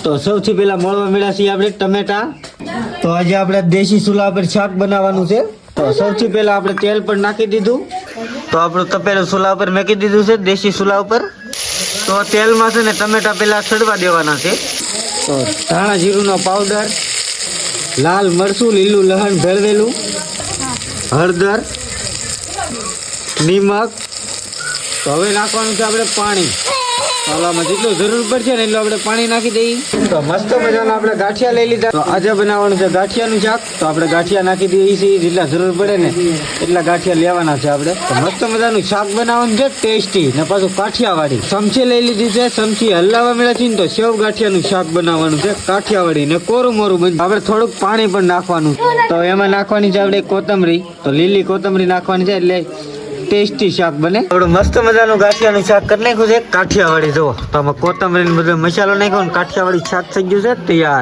તો સૌથી પહેલા મળવા મળ્યા છીએ આપણે ટમેટા. તો આજે આપણે દેશી ચૂલા પર શાક બનાવવાનું છે. તો સૌથી પહેલા આપણે તેલ પણ નાખી દીધું. તો આપણું તપેલું ચૂલા ઉપર મૂકી દીધું છે, દેશી ચૂલા ઉપર. તો તેલમાં છે ને ટમેટા પહેલા સડવા દેવાના છે. તો ધાણા જીરુંનો પાવડર, લાલ મરચું, લીલું લસણ ભેળવેલું, હળદર, નિમક. તો હવે નાખવાનું છે આપણે પાણી. આમાં જેટલું જરૂર પડશે ને એટલું આપણે પાણી નાખી દઈએ. તો મસ્ત મજાના આપણે ગાંઠિયા લઈ લીધા. તો આજે બનાવવાનું છે ગાંઠિયાનું શાક. તો આપણે ગાંઠિયા નાખી દઈએ છીએ, જેટલા જરૂર પડે ને એટલા ગાંઠિયા લેવાના છે આપણે. તો મસ્ત મજાનું શાક બનાવવાનું છે, ટેસ્ટી ને પાછું કાઠિયાવાડી. ચમચી લઈ લીધી છે, ચમચી હલાવવા મળે છે ને. તો સેવ ગાંઠિયાનું શાક બનાવવાનું છે, કાઠિયાવાડી ને કોરું મોરું બન. આપણે થોડુંક પાણી પણ નાખવાનું. તો એમાં નાખવાની છે આપણે કોથમરી. તો લીલી કોથમરી નાખવાની છે એટલે ટેસ્ટી શાક બને. થોડું મસ્ત મજાનું ગાંઠિયાનું શાક કરી નાખ્યું છે કાઠિયાવાડી. જુઓ તો આમાં કોથમરી બધો મસાલો નાખ્યો ને કાઠિયાવાડી શાક થઈ ગયું છે તૈયાર.